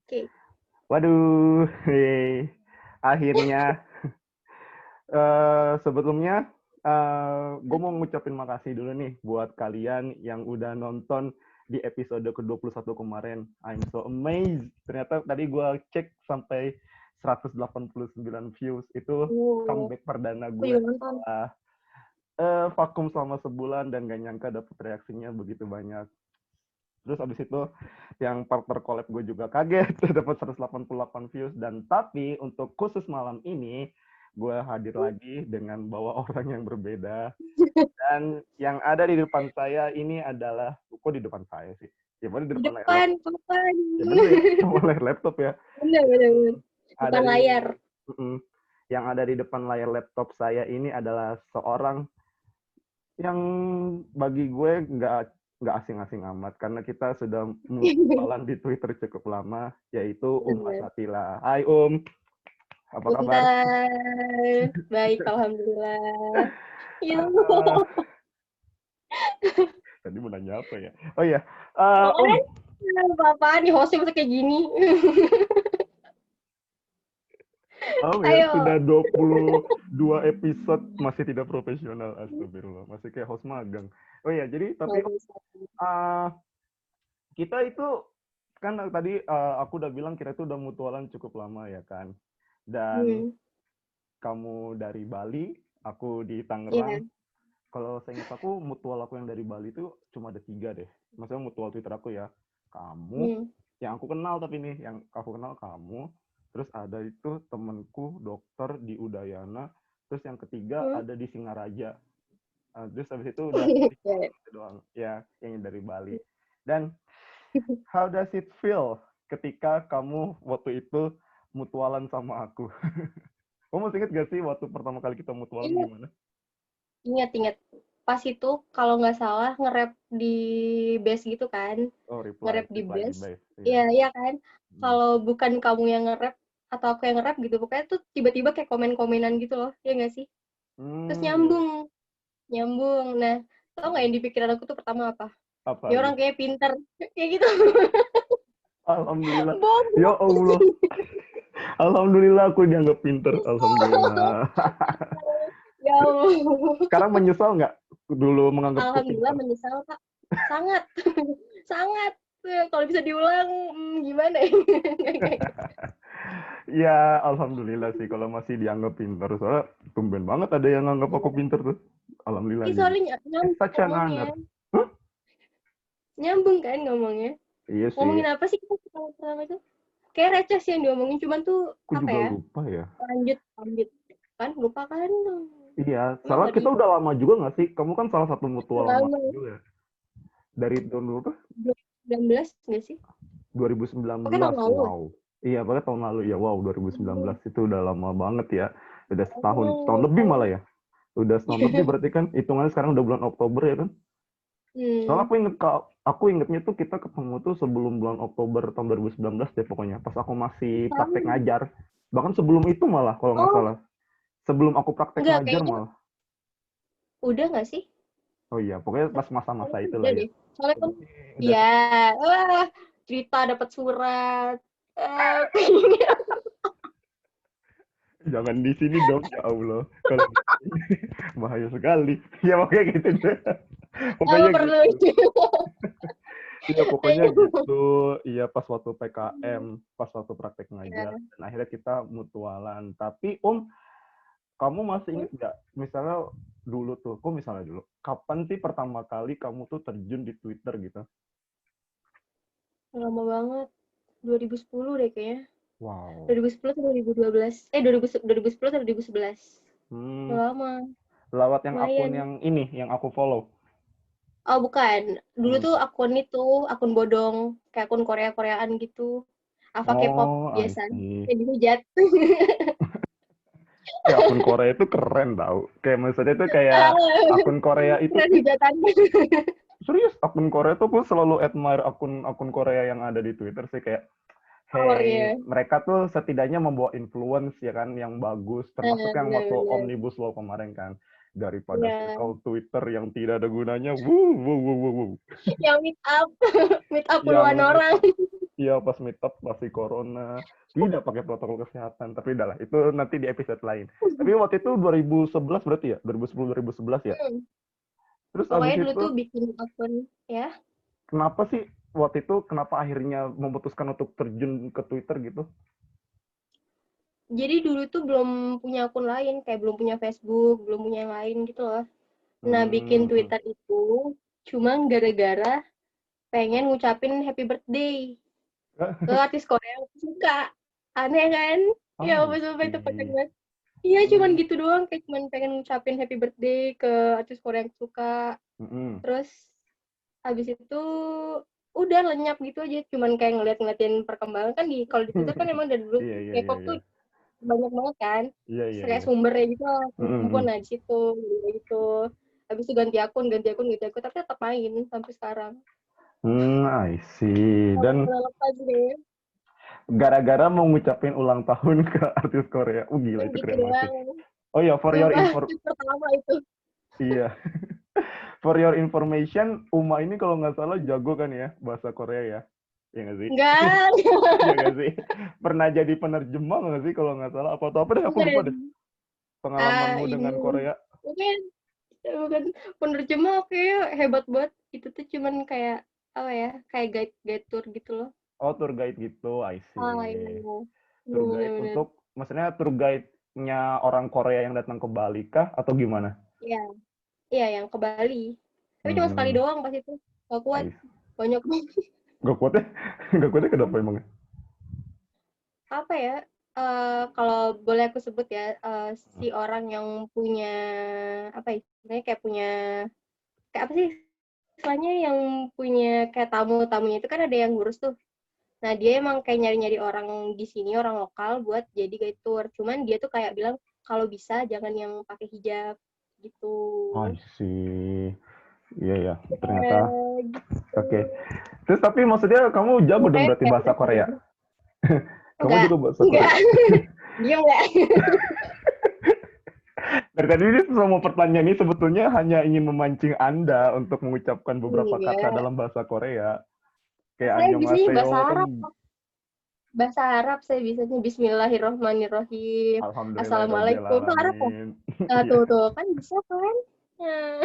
Oke. Waduh, akhirnya sebelumnya gue mau ngucapin makasih dulu nih buat kalian yang udah nonton di episode ke-21 kemarin. I'm so amazed. Ternyata tadi gue cek sampai 189 views. Itu Oh, comeback perdana aku gue juga nonton. setelah vakum selama sebulan dan gak nyangka dapet reaksinya begitu banyak. Terus abis itu yang partner collab gue juga kaget dapat 188 views. Dan tapi untuk khusus malam ini gue hadir lagi dengan bawa orang yang berbeda. Dan yang ada di depan saya ini adalah, kok di depan saya sih? Ya bener di Di depan layar depan, laptop. kapan? Ya bener ya, sama layar laptop ya. Bener, bener, bener. Ada Bukan di, layar. yang ada di depan layar laptop saya ini adalah seorang yang bagi gue nggak asing-asing amat karena kita sudah mutualan di Twitter cukup lama, yaitu Bener. Asatila. Hai apa kabar? Bentar. Baik, alhamdulillah. Ya Uh, tadi mau nanya apa ya? Oh iya, kan? Apa-apaan nih hostnya masa kayak gini? Ya Ayo. sudah 22 episode masih tidak profesional, astagfirullah, masih kayak host magang. Oh iya, jadi Nggak tapi bisa. uh, kita itu kan tadi aku udah bilang kita itu udah mutualan cukup lama ya kan, dan Hmm. kamu dari Bali, aku di Iya. Tangerang. Kalau saya ingat aku, mutual aku yang dari Bali itu cuma ada 3 deh. Maksudnya mutual Twitter aku ya. Kamu, Hmm. yang aku kenal tapi nih, yang aku kenal kamu. Terus ada itu temenku dokter di Udayana. Terus yang ketiga Hmm. ada di Singaraja. Terus habis itu udah Ya. itu doang. Ya, yang dari Bali. Dan how does it feel ketika kamu waktu itu mutualan sama aku? Kamu masih inget gak sih waktu pertama kali kita mutualan Ingat, gimana? ingat. Pas itu kalau nggak salah nge-rap di base gitu kan. Oh, reply, Nge-rap di reply di base. base. Iya, Iya. iya kan. Hmm. Kalau bukan kamu yang nge-rap atau aku yang nge-rap gitu, pokoknya tuh tiba-tiba kayak komen-komenan gitu loh. Iya nggak sih? Terus Iya. nyambung, nyambung. Nah, tau nggak yang di pikiran aku tuh pertama apa? Apa Ini orang gitu? kayak pinter. Kayak gitu. Alhamdulillah. Ya Bodoh. Allah. Alhamdulillah aku dianggap pinter. Alhamdulillah. Ya Allah. Sekarang menyesal nggak dulu menganggapku Alhamdulillah pinter? menyesal, Kak. Sangat. Sangat. Kalau bisa diulang, gimana ya? Ya, alhamdulillah sih kalau masih dianggap pinter. Soalnya tumben banget ada yang nganggap aku Iya. pinter tuh. Alhamdulillah Ih, jadi. soalnya It's nyambung such an ngomongnya. honor. Huh? Nyambung kan ngomongnya. Iya sih. Ngomongin apa sih kita pertama itu? Kayak receh sih yang diomongin, cuman tuh Aku apa juga ya? lupa ya. Lanjut, lanjut. Kan lupa kan? Iya, Emang salah nggak kita bisa. udah lama juga nggak sih? Kamu kan salah satu mutual lama Lama. juga. Dari tahun berapa? 2019 nggak sih? Pokoknya tahun 2019. lalu lah. Wow. Iya, pada tahun lalu ya. Wow, 2019 itu udah lama banget ya. Udah setahun Oh, lebih malah ya. Udah setahun lebih tahu. berarti kan hitungannya sekarang udah bulan Oktober ya kan? Soalnya Hmm. aku ingetnya tuh kita ketemu tuh sebelum bulan Oktober tahun 2019 deh pokoknya. Pas aku masih praktek Tahu. ngajar. Bahkan sebelum itu malah kalau nggak Oh, salah. Sebelum aku praktek enggak, ngajar kayaknya malah. udah nggak sih? Oh iya, pokoknya pas Kayaknya masa-masa itulah udah ya. deh. Soalnya kan, Udah ya, wah, cerita dapat surat. jangan di sini dong ya Allah. Kalau di sini bahaya sekali. Ya pokoknya gitu deh. Apa Pokoknya perlu? gitu. Iya pokoknya gitu. Iya pas waktu PKM, pas waktu praktek ngajar, Ya. dan akhirnya kita mutualan. Tapi kamu masih inget nggak? Misalnya dulu tuh, kok misalnya dulu, kapan sih pertama kali kamu tuh terjun di Twitter gitu? Lama banget. 2010 deh kayaknya. Wow. 2010 atau 2012. 2010 atau 2011. Hmm, Udah lama. lewat yang akun Lumayan. yang ini, yang aku follow. Oh, bukan. Dulu Hmm. tuh akun itu, akun bodong. Kayak akun Korea-Koreaan gitu. Ava K-pop Oh, I biasa. see. Yang dihujat. Akun Korea itu keren tau. Kayak maksudnya itu kayak akun Korea itu Keren hujatan. serius akun Korea tuh aku selalu admire akun Korea yang ada di Twitter sih kayak hey Powernya. mereka tuh setidaknya membawa influence ya kan yang bagus termasuk yang waktu Benar-benar. Omnibus Law kemarin kan daripada Iya. circle Twitter yang tidak ada gunanya wuh, wuh, wuh, wuh, wuh. Yang meet up. Meet up yang puluhan orang. Iya, pas meet up masih corona, tidak pakai protokol kesehatan. Tapi udahlah, itu nanti di episode lain. Tapi waktu itu 2011 berarti ya? 2010-2011 ya? Hmm. Terus abis Pokoknya dulu itu, tuh bikin akun ya. kenapa sih waktu itu, kenapa akhirnya memutuskan untuk terjun ke Twitter gitu? Jadi dulu tuh belum punya akun lain, kayak belum punya Facebook, belum punya yang lain gitu loh. Nah, bikin Hmm. Twitter itu cuma gara-gara pengen ngucapin happy birthday ke artis Korea yang aku suka. Aneh kan? Ya Oh, I ampun, sumpah itu kocak see. banget. Iya, cuman Hmm. gitu doang. Kayak cuman pengen ngucapin happy birthday ke artis Korea yang aku suka. Mm-mm. Terus habis itu udah lenyap gitu aja. Cuman kayak ngeliat-ngeliatin perkembangan kan kalau di Twitter kan emang dari dulu Iya, tuh iya, iya, K-pop iya. tuh banyak banget kan. Iya, iya, Kayak iya. sumbernya gitu lah, kumpul Mm-mm. nah di situ gitu. Habis itu ganti akun, tapi tetap main sampai sekarang. I see. Nggak Dan pernah lepas deh. gara-gara mau ngucapin ulang tahun ke artis Korea. Gila, itu Gitu keren banget sih. doang. Oh ya, for your Sumpah, info, itu pertama itu. iya. For your information, Uma ini kalau nggak salah jago kan ya bahasa Korea ya? Iya nggak sih? Enggak, Iya nggak sih? Pernah jadi penerjemah nggak sih kalau nggak salah? Apa apa deh, aku lupa bukan. deh. Pengalamanmu Ini dengan Korea. bukan bukan penerjemah, oke, hebat banget. Itu tuh cuman kayak apa ya? Kayak guide guide tour gitu loh. Oh, tour guide gitu, I Iya, see. iya. Tour guide Bener-bener. untuk, maksudnya tour guide-nya orang Korea yang datang ke Bali kah? Atau gimana? Iya, iya yang ke Bali. Tapi cuma sekali Hmm, doang pas itu. Gak kuat. I see. Banyak banget. Gak kuat ya? Gak kuat ya kenapa emangnya? Apa ya? Kalau boleh aku sebut ya, si orang yang punya apa ya? Sebenarnya kayak punya kayak apa sih? Istilahnya yang punya kayak tamu-tamunya itu kan ada yang ngurus tuh. Nah, dia emang kayak nyari-nyari orang di sini, orang lokal buat jadi guide tour. Cuman dia tuh kayak bilang kalau bisa jangan yang pakai hijab gitu. I see. Iya ya, ternyata. Gitu. Oke. Terus tapi maksudnya kamu jago dong Makanya berarti kayak bahasa Korea? Kamu enggak, jago bahasa enggak. Korea? Dia enggak. Dari tadi ini semua pertanyaan ini sebetulnya hanya ingin memancing Anda untuk mengucapkan beberapa kata Enggak. dalam bahasa Korea. Kayak Saya bisanya bahasa annyeonghaseyo kan, Arab. Bahasa Arab saya bisanya Bismillahirrohmanirrohim. Assalamualaikum. Itu Arab kok. alhamdulillahirobbilalamin. Nah, Iya. tuh kan bisa kan? Nah,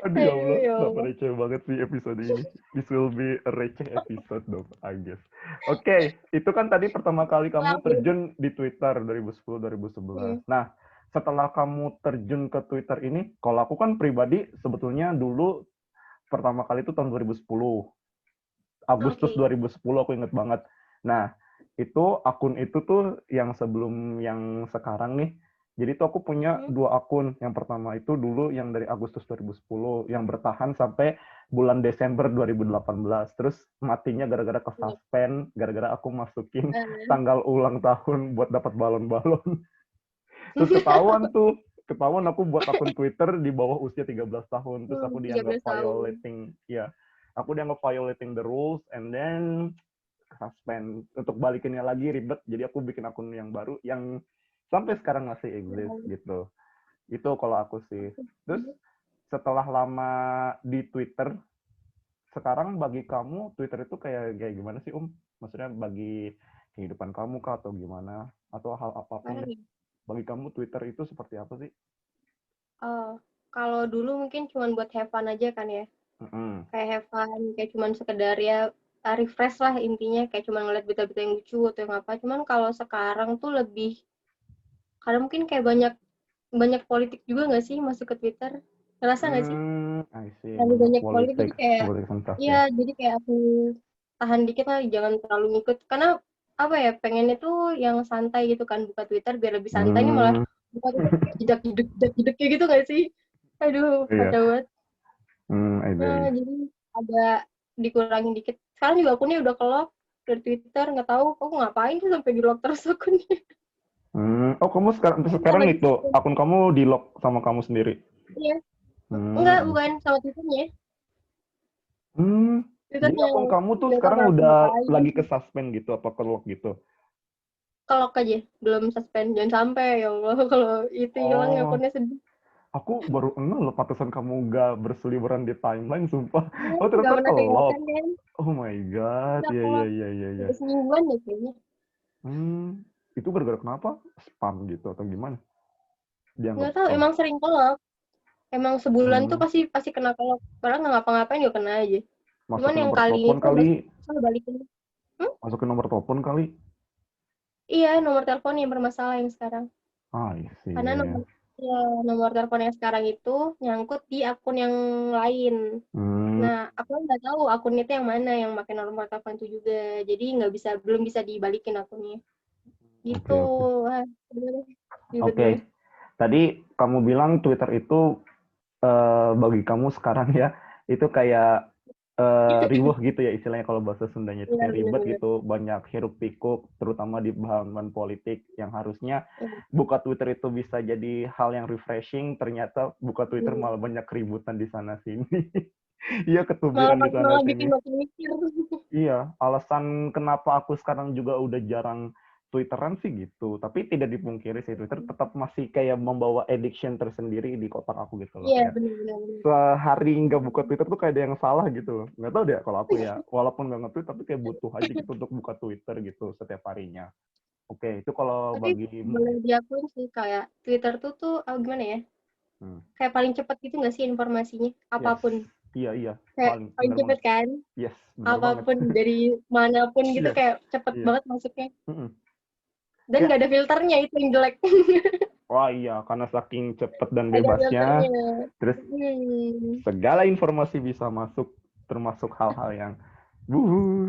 Aduh ya aduh Allah, ya kenapa Allah. receh banget sih episode ini? This will be a receh episode dong, I guess. Oke, itu kan tadi pertama kali kamu Lalu, terjun di Twitter 2010-2011. hmm, Nah, setelah kamu terjun ke Twitter ini, kalau aku kan pribadi sebetulnya dulu pertama kali itu tahun 2010. Agustus oke. 2010 aku inget banget. Nah, itu akun itu tuh yang sebelum yang sekarang nih. Jadi tuh aku punya Hmm, dua akun. Yang pertama itu dulu yang dari Agustus 2010 yang bertahan sampai bulan Desember 2018. Terus matinya gara-gara ke iya. suspend, gara-gara aku masukin Eh, tanggal ulang tahun buat dapat balon-balon. Terus ketahuan aku buat akun Twitter di bawah usia 13 tahun. Terus aku dianggap 13 tahun. violating, ya, aku dianggap violating the rules, and then suspend. Untuk balikinnya lagi ribet, jadi aku bikin akun yang baru yang sampai sekarang masih exist gitu. Itu kalau aku sih. Terus setelah lama di Twitter, sekarang bagi kamu Twitter itu kayak gimana sih, Maksudnya bagi kehidupan kamu kah atau gimana? Atau hal apapun Sekarang deh. ya. Bagi kamu Twitter itu seperti apa sih? Oh, kalau dulu mungkin cuma buat have fun aja kan ya. Mm-mm. Kayak have fun, kayak cuman sekedar ya refresh lah intinya. Kayak cuman ngeliat berita-berita yang lucu atau yang apa. Cuman kalau sekarang tuh lebih, karena mungkin kayak banyak banyak politik juga nggak sih masuk ke Twitter? Ngerasa nggak sih? I see. Terlalu Banyak banyak politik jadi politik, kayak, politik and stuff iya ya. jadi kayak aku tahan dikit lah, jangan terlalu ngikut. Karena apa ya, pengennya tuh yang santai gitu kan, buka Twitter biar lebih santai, ini malah Hmm, buka Twitter kayak jedak-jeduk kayak gitu nggak sih? Aduh, iya. kacau banget. I Nah, see. jadi agak dikurangin dikit. Sekarang juga akunnya udah ke-lock dari Twitter, nggak tahu aku ngapain tuh sampai di-lock terus akunnya. Oh, kamu sekarang Ntar sekarang lagi itu akun kamu di lock sama kamu sendiri. iya. Enggak, Hmm. bukan sama Twitternya. Hmm. Jadi Twitternya akun kamu tuh nggak tahu sekarang kenapa udah ngapain. lagi ke suspend gitu apa ke lock gitu? Ke-lock aja, belum suspend. Jangan sampai ya Allah kalau itu hilang Oh, akunnya sedih. Aku baru ngeh loh, pantesan kamu gak berseliweran di timeline, sumpah. Oh, Nggak ternyata pernah kelop. kelihatan kan. Oh my god, Udah iya, kalau iya, iya, iya, iya. udah semingguan deh kayaknya. Itu gara-gara kenapa? Spam gitu atau gimana? Dianggap Nggak tahu, spam. emang sering kolak. Emang sebulan tuh Hmm, pasti kena kolak. Padahal nggak ngapa-ngapain juga kena aja. Cuman masukin yang nomor kali telepon itu kali. saya balikin. Hmm? Masukin nomor telepon kali. Iya, nomor telepon yang bermasalah yang sekarang. I Karena see. nomor telepon yang sekarang itu nyangkut di akun yang lain. Hmm, Nah, aku nggak tahu akun itu yang mana yang pakai nomor telepon itu juga. Jadi belum bisa dibalikin akunnya. Gitu. oke, oke. Wah, bener deh. Ribet Oke, banget. tadi kamu bilang Twitter itu bagi kamu sekarang ya, itu kayak riweuh gitu ya istilahnya kalau bahasa Sundanya itu Iya, kayak ribet bener-bener. gitu, banyak hiruk pikuk, terutama di bahasan politik yang harusnya Iya. buka Twitter itu bisa jadi hal yang refreshing, ternyata buka Twitter Hmm. malah banyak keributan di sana sini. Iya, Malah ketubiran di sana malah bikin sini. makin mikir. Iya, alasan kenapa aku sekarang juga udah jarang Twitteran sih gitu. Tapi tidak dipungkiri sih, Twitter tetap masih kayak membawa addiction tersendiri di kotak aku gitu loh. Iya, Kayak bener-bener. sehari nggak buka Twitter tuh kayak ada yang salah gitu loh. Nggak tahu deh kalau aku ya, walaupun nggak nge-tweet tapi kayak butuh aja gitu untuk buka Twitter gitu setiap harinya. Oke, itu kalau Tapi bagimu. boleh diakuin sih kayak Twitter tuh gimana ya? Hmm. Kayak paling cepat gitu nggak sih informasinya? Yes, Apapun. iya, iya, Kayak paling paling bener cepet banget. kan? Yes, bener banget. Apapun dari manapun gitu Iya, kayak cepet iya. banget masuknya. Mm-mm. Dan Ya, nggak ada filternya itu yang jelek. wah iya, karena saking cepet dan Ada bebasnya, filternya. terus Hmm. segala informasi bisa masuk, termasuk hal-hal yang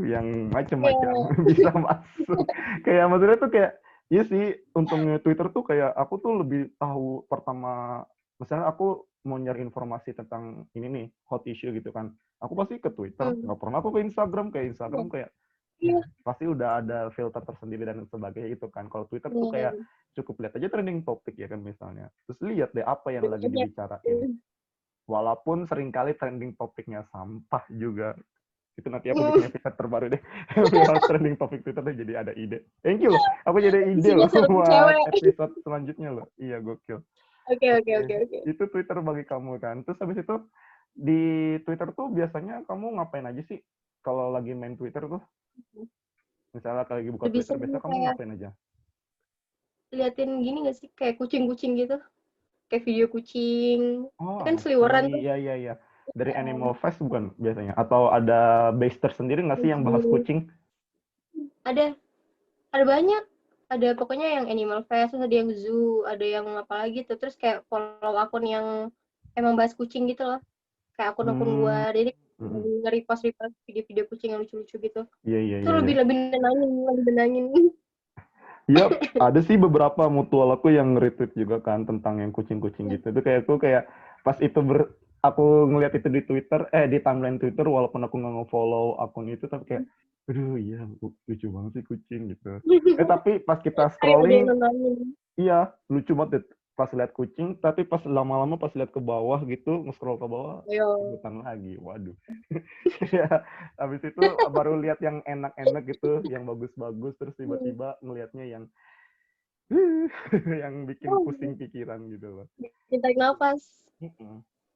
yang macam-macam Iya. bisa masuk. Kayak maksudnya tuh kayak, iya sih, untungnya Twitter tuh kayak aku tuh lebih tahu pertama, misalnya aku mau nyari informasi tentang ini nih, hot issue gitu kan. Aku pasti ke Twitter, Hmm. nggak pernah aku ke Instagram, Iya. kayak ya Iya. pasti udah ada filter tersendiri dan sebagainya itu kan. Kalau Twitter tuh kayak Iya. cukup lihat aja trending topik ya kan misalnya. Terus lihat deh apa yang lagi Banyak. dibicarain. Walaupun seringkali trending topiknya sampah juga. Itu nanti aku bikin episode terbaru deh. Bahas trending topik Twitter deh, jadi ada ide. Thank you loh. Aku jadi ide Isinya loh selebgram buat cewek. episode selanjutnya loh. Iya, gokil. Oke, oke, Oke. oke, oke. Itu Twitter bagi kamu kan. Terus habis itu di Twitter tuh biasanya kamu ngapain aja sih? Kalau lagi main Twitter tuh, misalnya kalau lagi buka Lebih Twitter, sering biasanya kamu kayak ngapain aja? liatin gini gak sih? Kayak kucing-kucing gitu. Kayak video kucing. Oh, Itu kan I seliweran see. tuh. Iya, iya, iya. Dari Animal Um, Fest bukan biasanya? Atau ada base tersendiri nggak sih yang bahas kucing? ada ada banyak. Ada pokoknya yang Animal Fest, terus ada yang zoo, ada yang apa lagi tuh. Terus kayak follow akun yang emang bahas kucing gitu loh. Kayak akun-akun Hmm. luar. Jadi Mm-mm. nge-repost video-video kucing yang lucu-lucu gitu. Iya, iya, Itu iya, iya. lebih lebih nenangin. Iya, ada sih beberapa mutual aku yang retweet juga kan tentang yang kucing-kucing gitu. Itu kayak aku kayak pas itu aku ngeliat itu di Twitter, di timeline Twitter, walaupun aku nggak nge-follow akun itu, tapi kayak, aduh iya, lucu banget sih kucing gitu. Tapi pas kita Ada yang scrolling, nenangin. iya, lucu banget pas lihat kucing, tapi pas lama-lama pas lihat ke bawah gitu, nge-scroll ke bawah, Ayo. ikutan lagi. Waduh. Ya, habis itu baru lihat yang enak-enak gitu, yang bagus-bagus, terus tiba-tiba ngelihatnya yang yang bikin pusing pikiran gitu loh. Bikin tarik nafas.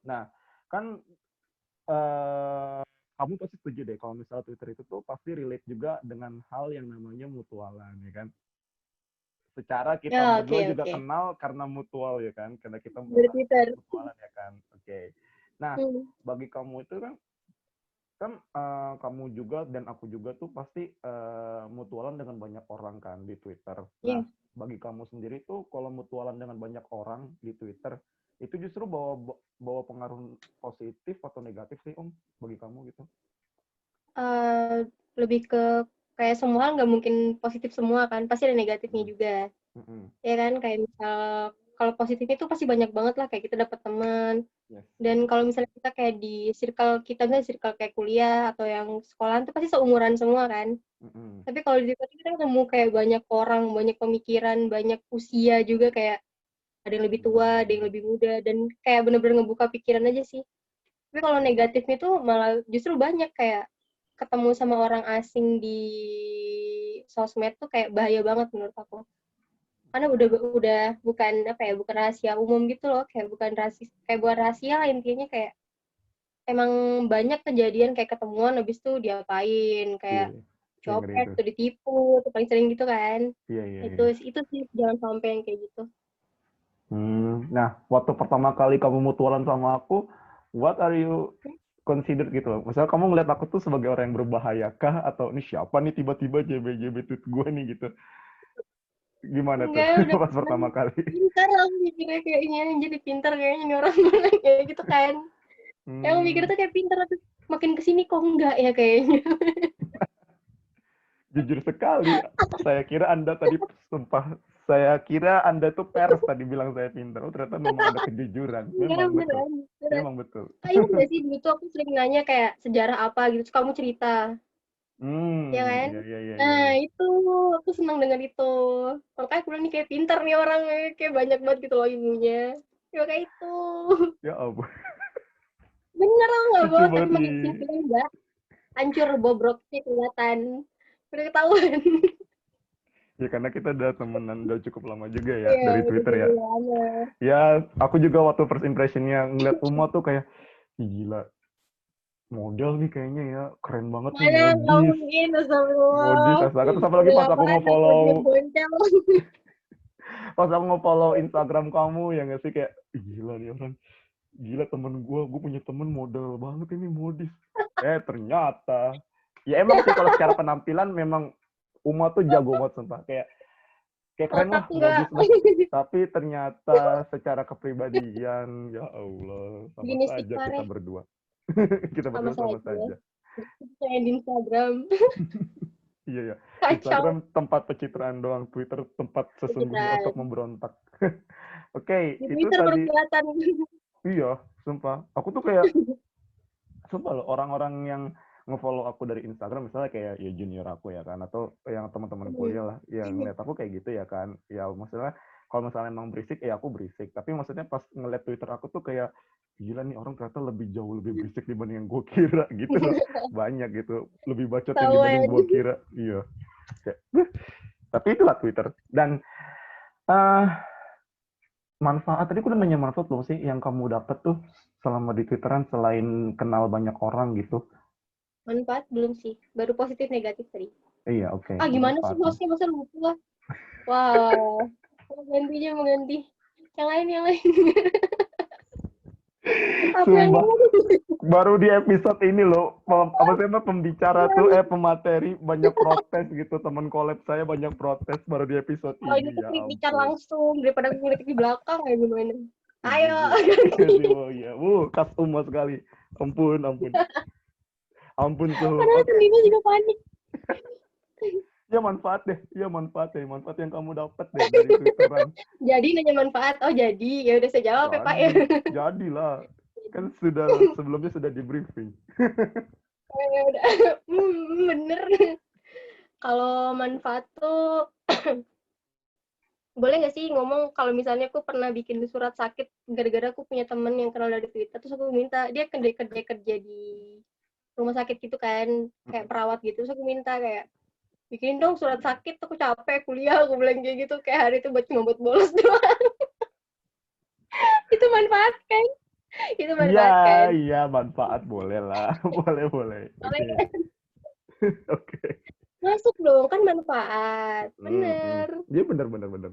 Nah, kan eh, kamu pasti setuju deh kalau misalnya Twitter itu tuh pasti relate juga dengan hal yang namanya mutualan, ya kan? Secara kita Ya, berdua oke, juga oke. kenal karena mutual ya kan, karena kita Dari pernah Twitter. mutualan ya kan. Oke. Nah, Hmm. bagi kamu itu kan kan kamu juga dan aku juga tuh pasti mutualan dengan banyak orang kan di Twitter. Nah, Iya. bagi kamu sendiri tuh kalau mutualan dengan banyak orang di Twitter itu justru bawa bawa pengaruh positif atau negatif sih bagi kamu gitu? Eh, lebih ke kayak semua hal nggak mungkin positif semua kan. Pasti ada negatifnya Mm, juga. mm-mm. Ya kan, kayak misal kalau positifnya itu pasti banyak banget lah kayak kita dapat teman. Yes, Dan betul. kalau misalnya kita kayak di circle kita nggak circle kayak kuliah atau yang sekolahan tuh pasti seumuran semua kan. Mm-mm. Tapi kalau di Twitter kita ketemu kayak banyak orang, banyak pemikiran, banyak usia juga kayak ada yang lebih tua, ada yang Hmm. lebih muda, dan kayak bener-bener ngebuka pikiran aja sih. Tapi kalau negatifnya tuh malah justru banyak kayak ketemu sama orang asing di sosmed tuh kayak bahaya banget menurut aku. karena udah bukan apa ya, bukan rahasia umum gitu loh, kayak bukan rahasia lah intinya, kayak emang banyak kejadian kayak ketemuan habis itu diapain, Iya, kayak yang ngeri copet itu. tuh ditipu tuh paling sering gitu kan. Iya, iya, itu iya. itu sih jangan sampai yang kayak gitu. Nah, waktu pertama kali kamu mutualan sama aku, what are you consider gitu loh. Misalnya kamu ngeliat aku tuh sebagai orang yang berbahaya kah? Atau ini siapa nih tiba-tiba JB-JB tweet gue nih gitu. Gimana tuh Enggak, udah pas pertama kali? pintar aku mikirnya, kayaknya jadi pintar kayaknya nih orang bilang kayak gitu kan. Yang mikir Hmm, tuh kayak pintar, tapi makin kesini kok enggak ya kayaknya. jujur sekali. Saya kira Anda tadi sumpah. Saya kira Anda tuh pers tadi bilang saya pintar. Oh, ternyata memang ada kejujuran. Enggak, Memang betul. beneran, beneran. Memang betul. Kayak udah sih dulu tuh aku sering nanya kayak sejarah apa gitu, terus kamu cerita, ya kan? Iya, iya, iya, iya, Nah iya. itu aku senang dengan itu. Makanya aku bilang nih kayak pintar nih orang, kayak banyak banget gitu loh ilmunya. Ya kayak itu. Ya ampun. Bener, aku nggak Lucu bohong, tapi banget makin nih. kesini enggak. Hancur bobroknya kelihatan. Udah ketahuan. Ya karena kita udah temenan udah cukup lama juga ya Iya, dari udah Twitter jadi ya. lama. Ya, aku juga waktu first impressionnya ngeliat Uma tuh kayak, "Ih, gila, model nih kayaknya ya, keren banget nih, Mana nggak modis, mungkin, modis, astagfirullah. astaga." Terus apalagi Udah apaan aku dia boncel. pas aku nge-follow Instagram kamu ya nggak sih kayak, "Ih, gila nih orang, gila temen gue punya temen model banget ini modis." Ternyata, ya emang sih kalau secara penampilan memang Uma tuh jago banget sumpah, kayak kayak keren Otak lah, enggak. modis lah. Tapi ternyata secara kepribadian, ya Allah, sama Gini saja istighfar kita ya, berdua. Kita sama berdua saya sama ya. saja. Saya di Instagram. Iya ya. Kacau. Instagram tempat pencitraan doang, Twitter tempat sesungguhnya untuk Pencitraan. memberontak. Oke, Di itu Twitter baru tadi. kelihatan. Iya, sumpah. Aku tuh kayak, sumpah loh, orang-orang yang ngefollow aku dari Instagram, misalnya kayak ya junior aku ya kan, atau yang teman-teman kuliah lah, yang ngeliat aku kayak gitu ya kan. Ya maksudnya, kalau misalnya emang berisik, ya aku berisik. Tapi maksudnya pas ngeliat Twitter aku tuh kayak, gila nih orang ternyata lebih jauh lebih berisik dibanding yang gue kira gitu loh. Banyak gitu, lebih bacotin dibanding Tahuan. gue kira. Iya. Kayak, tapi itulah Twitter. Dan uh, manfaat, tadi aku udah nanya manfaat belum sih yang kamu dapat tuh selama di Twitteran selain kenal banyak orang gitu? Manfaat belum sih. Baru positif negatif tadi. Iya, oke. Ah gimana sih Manfaat. hostnya, masa lupa lah. Wah. Mau ganti. Yang lain, yang lain. Apa yang Sumpah, ngomong? baru di episode ini loh, apa sih pembicara tuh, pemateri banyak protes gitu, teman collab saya banyak protes baru di episode Kalau ini ini, tuh ya kritik ampun. langsung daripada aku ngelitik di belakang ya gimana. Iya Ayo sih, iya ganti. sih, oh iya, khas Uma sekali. Ampun, ampun, ampun tuh. Padahal Oke, sendiri juga panik. ya manfaat yang kamu dapat deh dari Twitteran. Jadi nanya manfaat. Oh jadi, ya udah saya jawab ya Pak ya. Jadilah, kan sudah sebelumnya sudah di briefing. Ya udah. Bener. Kalau manfaat tuh boleh nggak sih ngomong, kalau misalnya aku pernah bikin surat sakit gara-gara aku punya temen yang kenal dari Twitter, terus aku minta dia kerja di rumah sakit gitu kan, kayak perawat gitu, terus aku minta kayak bikin dong surat sakit, aku capek kuliah, aku bilang kayak gitu, kayak hari itu cuma buat bolos doang. Itu manfaat kan, itu Iya, manfaat kan. iya, manfaat boleh lah. Boleh, boleh. Oke. Soalnya Oke. masuk dong kan manfaat, bener. Dia benar-benar benar.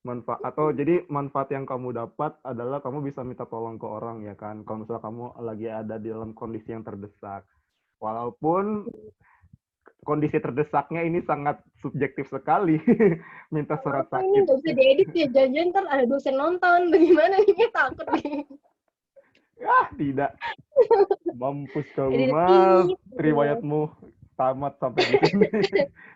Manfaat atau jadi manfaat yang kamu dapat adalah kamu bisa minta tolong ke orang ya kan. Kalau misalnya kamu lagi ada di dalam kondisi yang terdesak. Walaupun kondisi terdesaknya ini sangat subjektif sekali. Minta surat Apa ini sakit. nggak bisa diedit ya, jangan ntar ada dosen nonton, bagaimana nih, takut nih. Tidak. Mampus kau, Edit Mas. tit gitu. Riwayatmu tamat sampai di sini.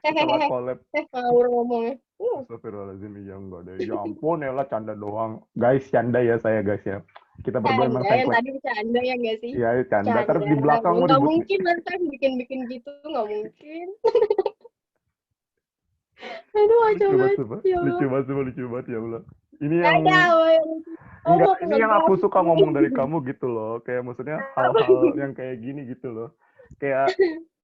Setelah Hehehe, collab. ngawur ngomongnya. Astagfirullahaladzim, ya enggak deh. Ya ampun, ya lah, canda doang. Guys, canda ya saya, guys ya. Kita berdua emang Canda, yang sengklek. tadi bercanda ya nggak sih? Ya, canda. Ntar Canda, di belakang nggak ribut nih. mungkin lah kan bikin gitu, nggak mungkin. Aduh, Lucu kacau banget, banget, sumpah. ya Lucu Allah. banget, sumpah. Lucu banget, ya Allah. Ini Nggak yang... ada, yang Enggak, ngomong ini nggak yang aku jelas. suka ngomong dari kamu gitu loh. Kayak maksudnya hal-hal yang kayak gini gitu loh. Kayak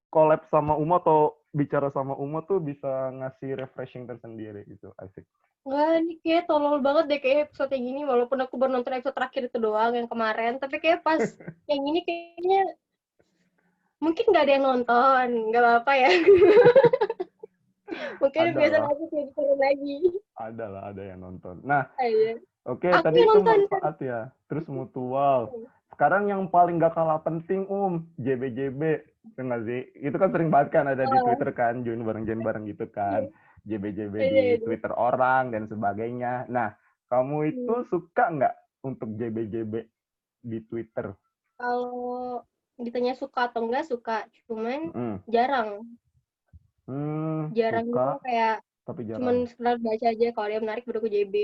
collab sama Uma atau bicara sama Uma tuh bisa ngasih refreshing tersendiri gitu, asik. Nggak, ini kayak tolol banget deh kayak episode yang ini, walaupun aku baru nonton episode terakhir itu doang yang kemarin, tapi kayak pas yang ini kayaknya mungkin nggak ada yang nonton, nggak apa-apa ya. Mungkin Ada biasa lah, lagi kayak gitu lagi. ada yang nonton. Nah, Aja. oke, Aku tadi yang itu nonton kan. manfaat ya. Terus mutual. Sekarang yang paling gak kalah penting, JBJB. Enggak sih? Itu kan sering banget kan ada di Oh, Twitter kan, join bareng gitu kan. JBJB iya, di iya. Twitter orang dan sebagainya. Nah, kamu itu Hmm. suka nggak untuk JBJB di Twitter? Kalau ditanya suka atau enggak, suka. Cuman Mm. jarang. Jarang Suka gitu kayak tapi cuman jarang. sekedar baca aja kalau dia menarik baru aku JB.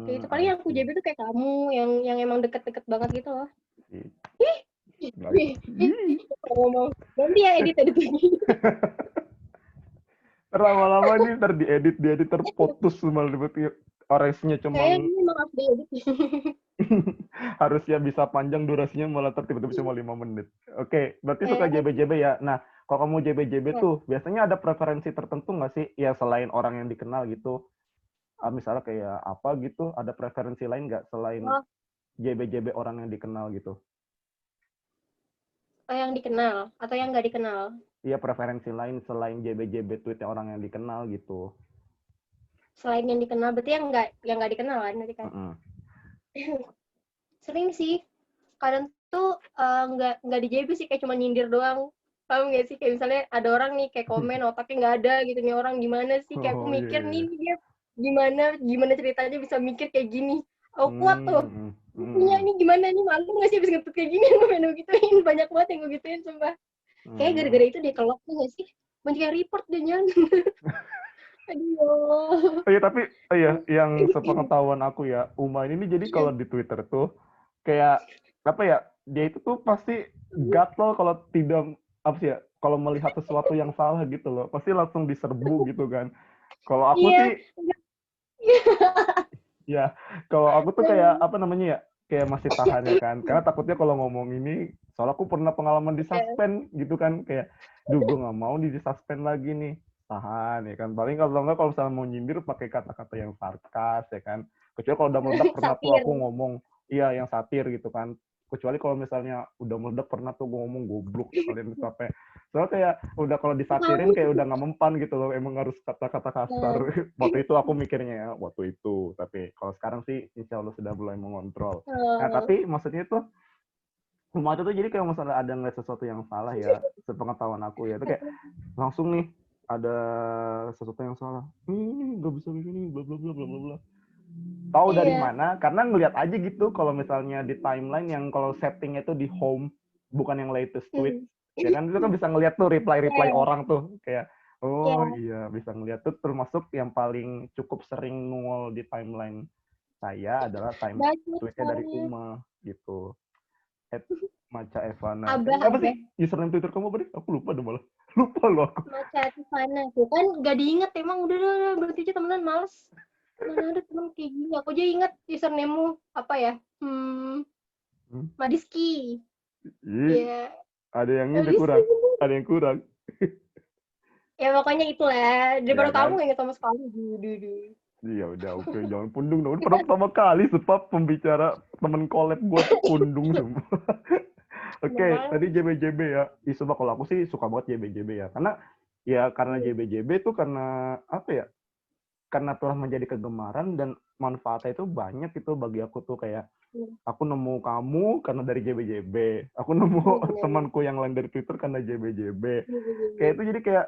Kayak itu paling I yang aku see. JB tuh kayak kamu yang emang deket-deket banget gitu loh. I- Ih, Guys. ih, ih, ngomong. Ganti ya edit lagi. Lama-lama nih ntar diedit terputus malah orange-nya Kayaknya cuman ini emang harus diedit. harusnya bisa panjang durasinya malah tiba-tiba cuma 5 menit. Oke, berarti suka Eh, JBJB ya. Nah, kalau kamu JBJB ya. tuh biasanya ada preferensi tertentu nggak sih? Ya selain orang yang dikenal gitu. Misalnya kayak apa gitu, ada preferensi lain nggak selain Oh, JBJB orang yang dikenal gitu? yang dikenal atau yang nggak dikenal. Iya, preferensi lain selain JBJB tweetnya orang yang dikenal gitu. Selain yang dikenal, berarti yang nggak dikenal kan berarti kan. Mm-mm. Sering sih. Kadang tuh nggak di JB sih, kayak cuma nyindir doang. Paham nggak sih? Kayak misalnya ada orang nih kayak komen otaknya nggak ada gitu, nih orang gimana sih? Kayak aku Oh iya, mikir iya, nih iya. dia gimana gimana ceritanya bisa mikir kayak gini. Aku kuat tuh. Hmm, Lu punya hmm, nih gimana nih, malu nggak sih habis ngetut kayak gini? Gue pengen gituin, banyak banget yang gue gituin sumpah. Kayak hmm. gara-gara itu dia kelok tuh nggak sih? Banyak report dia jangan. Aduh. Oh iya, tapi oh iya, yang sepengetahuan aku ya, Uma ini nih jadi kalau di Twitter tuh kayak apa ya? Dia itu tuh pasti gatel kalau tidak apa sih ya? Kalau melihat sesuatu yang salah gitu loh, pasti langsung diserbu gitu kan. Kalau aku Iya. sih ya, kalau aku tuh kayak apa namanya ya? Kayak masih tahan ya kan. Karena takutnya kalau ngomong ini, soalnya aku pernah pengalaman di suspend gitu kan, kayak duh gue nggak mau di suspend lagi nih. Tahan ya kan. Paling kalau nggak kalau misalnya mau nyindir pakai kata-kata yang sarkas ya kan. Kecuali kalau udah meledak pernah tuh Satir. aku ngomong iya yang satir gitu kan. Kecuali kalau misalnya udah meledak pernah tuh gue ngomong goblok kalian sampai soalnya kayak udah kalau disatirin kayak udah nggak mempan gitu loh, emang harus kata-kata kasar. Waktu itu aku mikirnya ya, waktu itu. Tapi kalau sekarang sih insya Allah sudah mulai mengontrol. Nah tapi maksudnya tuh rumah itu tuh jadi kayak misalnya ada ngeliat sesuatu yang salah ya, sepengetahuan aku ya, itu kayak langsung nih ada sesuatu yang salah. Ini nggak bisa begini, bla bla bla bla bla bla. Tahu dari Iya. mana? Karena ngeliat aja gitu kalau misalnya di timeline yang kalau settingnya tuh di home, bukan yang latest tweet. Hmm. Ya kan itu kan bisa ngeliat tuh reply-reply Iya. orang tuh kayak oh Iya. iya bisa ngeliat tuh, termasuk yang paling cukup sering nongol di timeline saya adalah Bacot tweetnya dari soalnya. Uma gitu. Maca Evana. Abah, Apa sih abah. username Twitter kamu apa deh? Aku lupa deh malah. Lupa loh aku. Maca Tifana tuh kan gak diinget, emang udah berarti aja temenan males. Mana ada temen kayak gini, aku aja inget username-mu apa ya, Hmm. Madiski. Ih, Ya, ada yang ini Madiski kurang. bener. Ada yang kurang. Ya pokoknya itulah, Ya daripada kamu kan? gak inget sama sekali. Duh. Iya udah oke, jangan pundung dong. Ini pertama kali sebab pembicara temen collab gue tuh pundung semua. Oke, Makanya. tadi JBJB ya. Coba kalau aku sih suka banget JBJB ya. Karena Hmm. JBJB tuh karena apa ya? Karena telah menjadi kegemaran dan manfaatnya itu banyak itu bagi aku tuh kayak Hmm. aku nemu kamu karena dari JBJB. Aku nemu Bener. temanku yang lain dari Twitter karena JBJB. Kayak Bener. itu jadi kayak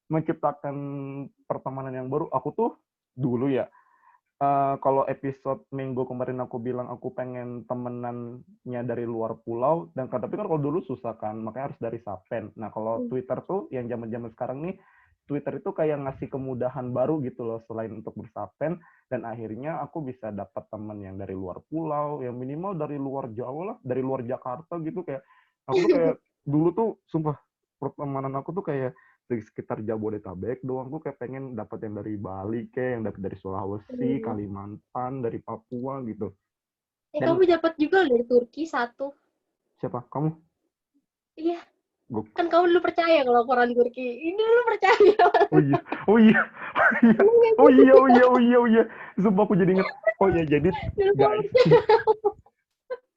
menciptakan pertemanan yang baru. Aku tuh dulu ya, kalau episode minggu kemarin aku bilang aku pengen temenannya dari luar pulau, dan tapi kan kalau dulu susah kan, makanya harus dari Sapen. Nah kalau Hmm. Twitter tuh yang zaman-zaman sekarang nih, Twitter itu kayak ngasih kemudahan baru gitu loh selain untuk bersapen, dan akhirnya aku bisa dapat teman yang dari luar pulau, yang minimal dari luar Jawa lah, dari luar Jakarta gitu. Kayak aku tuh kayak dulu tuh sumpah pertemanan aku tuh kayak di sekitar Jabodetabek doang. Gue kayak pengen dapat yang dari Bali, kayak yang dapat dari Sulawesi, Hmm. Kalimantan, dari Papua gitu. Kamu Dan dapat juga dari Turki satu. siapa kamu Iya, Gua- Kan kamu dulu percaya kalau aku orang Turki. Ini dulu percaya. Oh iya, oh iya, oh iya, oh iya, oh iya, oh iya, oh iya. Sumpah aku jadi inget. Oh iya, jadi Dulu kamu guys, percaya.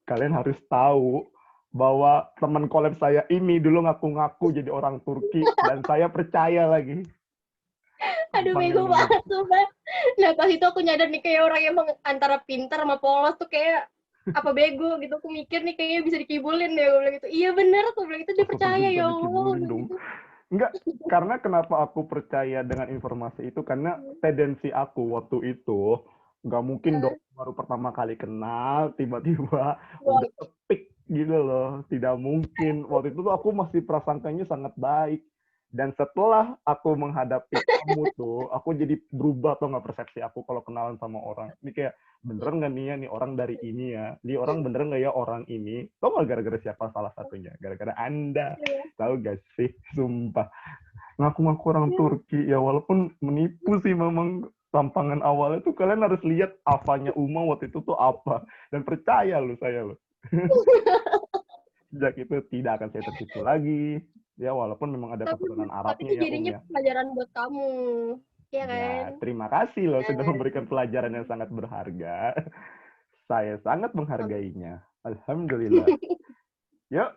kalian harus tahu bahwa teman collab saya ini dulu ngaku-ngaku jadi orang Turki dan saya percaya lagi. Aduh, Tampangnya bego mirip. banget tuh, Mbak. Nah, pas itu aku nyadar nih kayak orang emang antara pintar sama polos tuh kayak apa bego gitu. Aku mikir nih kayaknya bisa dikibulin deh. Aku bilang gitu. Iya bener, aku bilang itu dia Masa percaya bisa ya Allah. Aku dikibulin bilang dong? gitu. Enggak, karena kenapa aku percaya dengan informasi itu, karena tendensi aku waktu itu, nggak mungkin dong baru pertama kali kenal, tiba-tiba Wah, udah kepik gitu loh. Tidak mungkin. Waktu itu tuh aku masih prasangkanya sangat baik. Dan setelah aku menghadapi kamu tuh, aku jadi berubah tuh nggak persepsi aku kalau kenalan sama orang. Ini kayak, bener nggak nih ya, nih orang dari ini ya? Nih orang bener nggak ya orang ini? Tau nggak gara-gara siapa salah satunya? Gara-gara Anda. Tahu gak sih? Sumpah. Ngaku-ngaku orang Turki. Ya walaupun menipu sih memang tampangan awalnya tuh kalian harus lihat apanya Uma waktu itu tuh apa. Dan percaya loh saya loh. Sejak itu tidak akan saya tertipu lagi. Ya walaupun memang ada tapi keturunan tapi Arabnya itu ya jadinya ya. pelajaran buat kamu. Iya kan? Ya terima kasih loh sudah Nah, memberikan pelajaran yang sangat berharga. Saya sangat menghargainya. Alhamdulillah. Yuk,